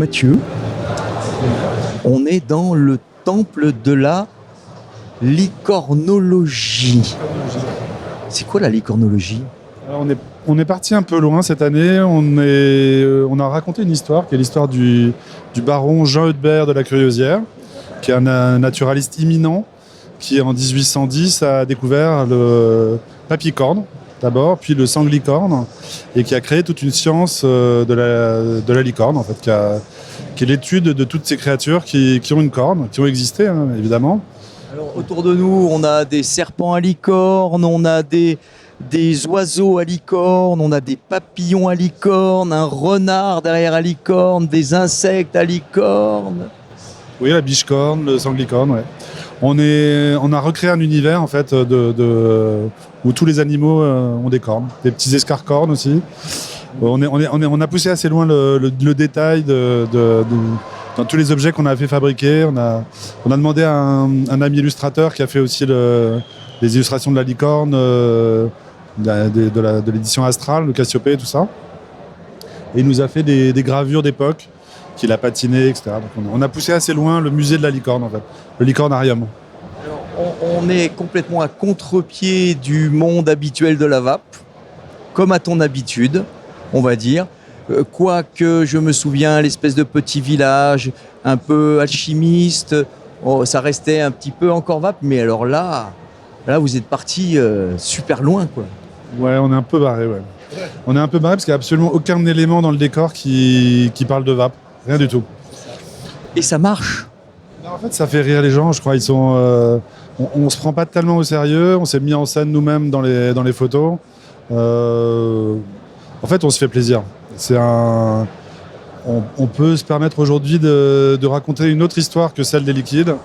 Mathieu. On est dans le temple de la licornologie. C'est quoi la licornologie ? Alors on est parti un peu loin cette année. On a raconté une histoire qui est l'histoire du baron Jean Eudbert de la Curiosière, qui est un naturaliste imminent, qui en 1810 a découvert le papillicorne d'abord, puis le sanglicorne, et qui a créé toute une science de la licorne, en fait, qui est l'étude de toutes ces créatures qui ont une corne, qui ont existé, hein, évidemment. Alors, autour de nous, on a des serpents à licorne, on a des oiseaux à licorne, on a des papillons à licorne, un renard derrière à licorne, des insectes à licorne. Oui, la biche-corne, le sanglicorne, ouais. On a recréé un univers, en fait, où tous les animaux ont des cornes, des petits escarcornes aussi. On a poussé assez loin le détail dans tous les objets qu'on a fait fabriquer. On a demandé à un ami illustrateur qui a fait aussi les illustrations de la licorne, de l'édition Astral, de Cassiopée et tout ça. Et il nous a fait des gravures d'époque qu'il a patiné, etc. Donc on a poussé assez loin le musée de la licorne, en fait, le licornarium. Alors, on est complètement à contre-pied du monde habituel de la vape, comme à ton habitude, on va dire. Quoique je me souviens, l'espèce de petit village, un peu alchimiste, ça restait un petit peu encore vape, mais alors là vous êtes parti super loin, quoi. Ouais, on est un peu barré, ouais. On est un peu barré parce qu'il n'y a absolument aucun élément dans le décor qui parle de vape. Rien du tout. Et ça marche. En fait, ça fait rire les gens, je crois. Ils sont, on se prend pas tellement au sérieux. On s'est mis en scène nous-mêmes dans les photos. En fait, on se fait plaisir. On peut se permettre aujourd'hui de raconter une autre histoire que celle des liquides.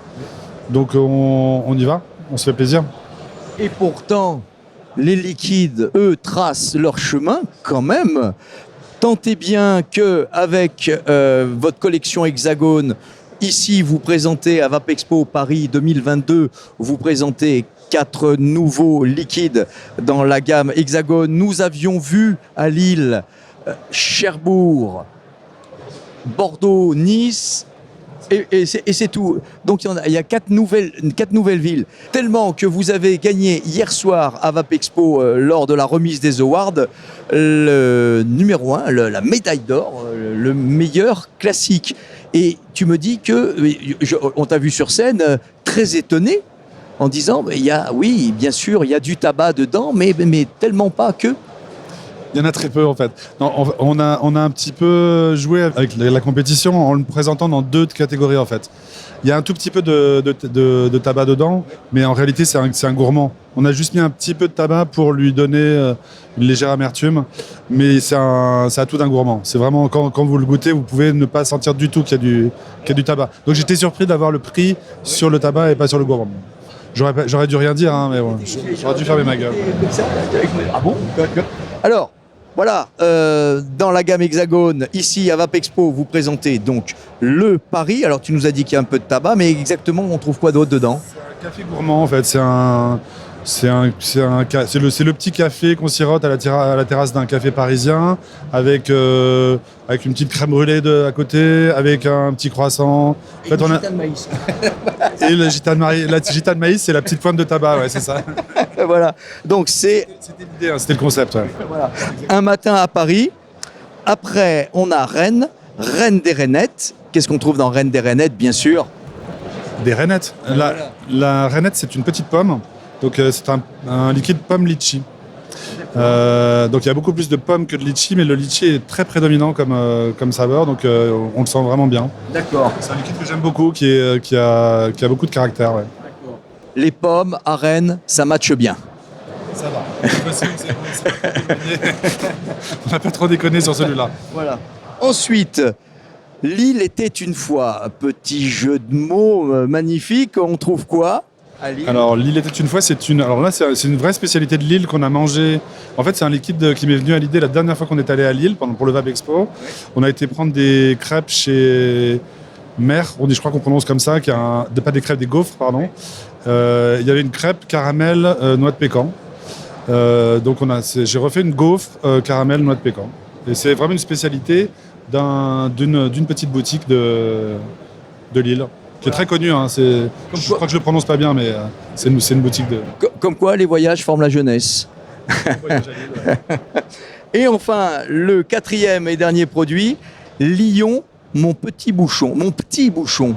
Donc on y va, on se fait plaisir. Et pourtant, les liquides, eux, tracent leur chemin quand même. Tant et bien qu'avec votre collection Hexagone, ici, vous présentez à Vapexpo Paris 2022, vous présentez 4 nouveaux liquides dans la gamme Hexagone. Nous avions vu à Lille, Cherbourg, Bordeaux, Nice, et c'est tout. Donc il y a 4 nouvelles villes. Tellement que vous avez gagné hier soir à Vapexpo lors de la remise des awards le numéro 1, la médaille d'or, le meilleur classique. Et tu me dis que on t'a vu sur scène très étonné en disant oui, bien sûr, il y a du tabac dedans, mais tellement pas que. Il y en a très peu, en fait. Non, on a un petit peu joué avec la compétition en le présentant dans 2 catégories, en fait. Il y a un tout petit peu de tabac dedans, mais en réalité, c'est un gourmand. On a juste mis un petit peu de tabac pour lui donner une légère amertume, mais c'est un tout d'un gourmand. C'est vraiment, quand vous le goûtez, vous pouvez ne pas sentir du tout qu'il y a du tabac. Donc j'étais surpris d'avoir le prix sur le tabac et pas sur le gourmand. J'aurais dû rien dire, hein, mais bon, j'aurais dû fermer ma gueule. Ah bon ? Alors, voilà, dans la gamme Hexagone, ici à Vapexpo, vous présentez donc le Paris. Alors tu nous as dit qu'il y a un peu de tabac, mais exactement, on trouve quoi d'autre dedans ? C'est un café gourmand, en fait. C'est le petit café qu'on sirote à la terrasse d'un café parisien, avec une petite crème brûlée à côté, avec un petit croissant. Et le gitane maïs. Et la gitane maïs, c'est la petite pointe de tabac, ouais, c'est ça. Voilà, donc C'était l'idée, hein, c'était le concept. Ouais. Voilà. Un matin à Paris, après on a Rennes des Rainettes. Qu'est-ce qu'on trouve dans Rennes des Rainettes, bien sûr ? Des rainettes. La rainette, c'est une petite pomme. Donc c'est un liquide pomme litchi. Donc il y a beaucoup plus de pommes que de litchi, mais le litchi est très prédominant comme saveur, donc on le sent vraiment bien. D'accord. C'est un liquide que j'aime beaucoup, qui a beaucoup de caractère. Ouais. D'accord. Les pommes à Rennes, ça matche bien. Ça va. On n'a pas trop déconné sur celui-là. Voilà. Ensuite, Lille était une fois. Petit jeu de mots magnifique. On trouve quoi à Lille ? Alors, Lille était une fois, c'est une vraie spécialité de Lille qu'on a mangé. En fait, c'est un liquide qui m'est venu à l'idée la dernière fois qu'on est allé à Lille pour le Vapexpo. Ouais. On a été prendre des crêpes chez Mère, je crois qu'on prononce comme ça, pas des crêpes, des gaufres, pardon. Il y avait une crêpe caramel noix de pécan. Donc j'ai refait une gaufre caramel noix de pécan. Et c'est vraiment une spécialité d'une petite boutique de Lille, qui est très connue. Hein, je crois que je le prononce pas bien, mais c'est une boutique de... Comme quoi, les voyages forment la jeunesse. Et enfin, le quatrième et dernier produit, Lyon, mon petit bouchon. Mon petit bouchon.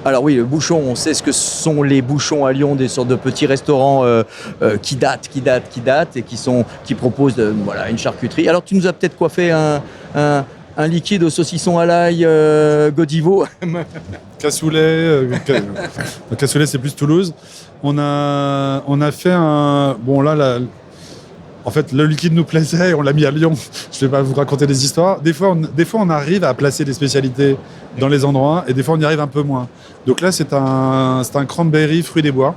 Alors oui, le bouchon, on sait ce que sont les bouchons à Lyon, des sortes de petits restaurants qui datent et qui proposent voilà, une charcuterie. Alors tu nous as peut-être coiffé un liquide au saucisson à l'ail Godivo. Cassoulet, cassoulet c'est plus Toulouse. On a fait un... Bon là, en fait, le liquide nous plaisait et on l'a mis à Lyon. Je ne vais pas vous raconter des histoires. Des fois, on arrive à placer des spécialités dans les endroits et des fois, on y arrive un peu moins. Donc là, c'est un cranberry fruit des bois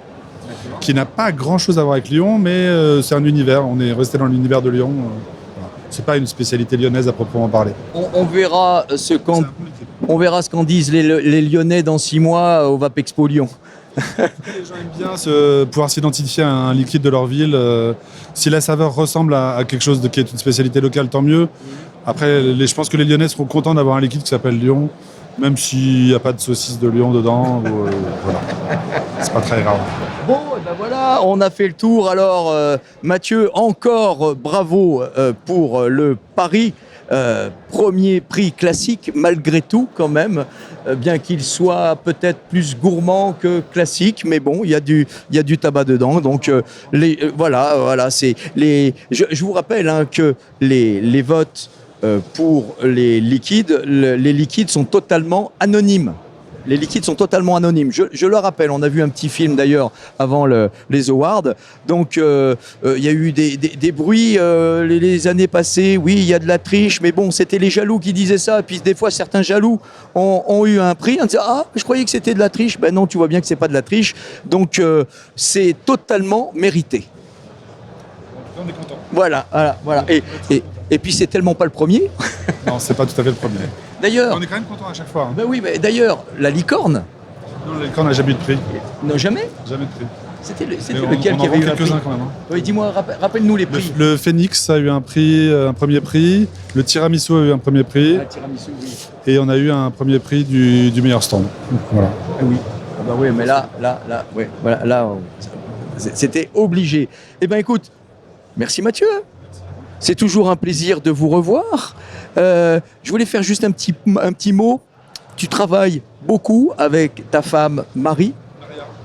qui n'a pas grand-chose à voir avec Lyon, mais c'est un univers. On est resté dans l'univers de Lyon. Voilà. C'est pas une spécialité lyonnaise à proprement parler. On verra ce qu'en disent les Lyonnais dans 6 mois au Vapexpo Lyon. Les gens aiment bien pouvoir s'identifier à un liquide de leur ville. Si la saveur ressemble à quelque chose qui est une spécialité locale, tant mieux. Après, je pense que les Lyonnais seront contents d'avoir un liquide qui s'appelle Lyon, même s'il n'y a pas de saucisse de Lyon dedans. Voilà. C'est pas très grave. Bon, ben voilà, on a fait le tour. Alors, Mathieu, encore bravo pour le pari. Premier prix classique, malgré tout, quand même, bien qu'il soit peut-être plus gourmand que classique, mais bon, il y a du tabac dedans. Donc, voilà, c'est je vous rappelle que les votes pour les liquides sont totalement anonymes. Les liquides sont totalement anonymes. Je le rappelle, on a vu un petit film d'ailleurs avant les awards. Donc, il y a eu des bruits les années passées. Oui, il y a de la triche, mais bon, c'était les jaloux qui disaient ça. Et puis des fois, certains jaloux ont eu un prix en disant « Ah, je croyais que c'était de la triche. » Ben non, tu vois bien que c'est pas de la triche. Donc, c'est totalement mérité. On est content. Voilà. Et puis, c'est tellement pas le premier. Non, c'est pas tout à fait le premier. D'ailleurs, on est quand même content à chaque fois. Hein. Ben oui, mais d'ailleurs, la licorne. Non, la licorne n'a jamais eu de prix. Non, jamais. Jamais de prix. C'était lequel qui avait eu un prix? Quelques-uns quand même. Hein. Oui, dis-moi, rappelle-nous les prix. Le Phoenix a eu un premier prix. Le tiramisu a eu un premier prix. Ah, tiramisu, oui. Et on a eu un premier prix du meilleur stand. Voilà. Ah oui. Ah bah oui, mais là, ouais, voilà, là, c'était obligé. Eh ben, écoute, merci Mathieu. C'est toujours un plaisir de vous revoir. Je voulais faire juste un petit mot. Tu travailles beaucoup avec ta femme Maria.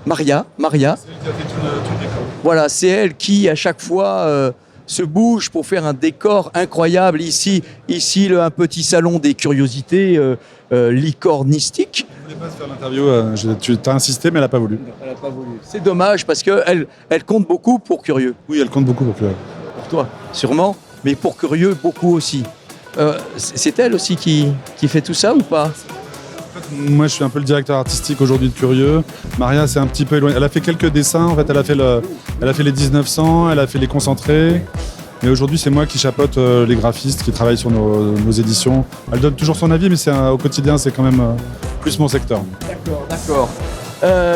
C'est elle qui a fait tout le décor. Voilà, c'est elle qui, à chaque fois, se bouge pour faire un décor incroyable. Ici un petit salon des curiosités licornistiques. Je voulais pas se faire l'interview. Tu t'as insisté, mais elle n'a pas voulu. Elle n'a pas voulu. C'est dommage parce qu'elle compte beaucoup pour Curieux. Oui, elle compte beaucoup pour Curieux. Pour toi, sûrement, mais pour Curieux, beaucoup aussi. C'est elle aussi qui fait tout ça ou pas? Moi, je suis un peu le directeur artistique aujourd'hui de Curieux. Maria, c'est un petit peu éloigné. Elle a fait quelques dessins. En fait, elle a fait les 1900, elle a fait les concentrés. Mais aujourd'hui, c'est moi qui chapeaute les graphistes qui travaillent sur nos éditions. Elle donne toujours son avis, mais au quotidien, c'est quand même plus mon secteur. D'accord.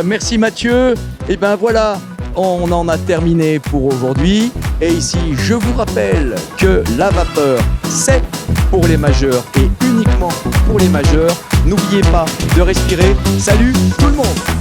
Merci Mathieu. Et ben voilà, on en a terminé pour aujourd'hui. Et ici, je vous rappelle que la vapeur, c'est pour les majeurs et uniquement pour les majeurs. N'oubliez pas de respirer. Salut tout le monde!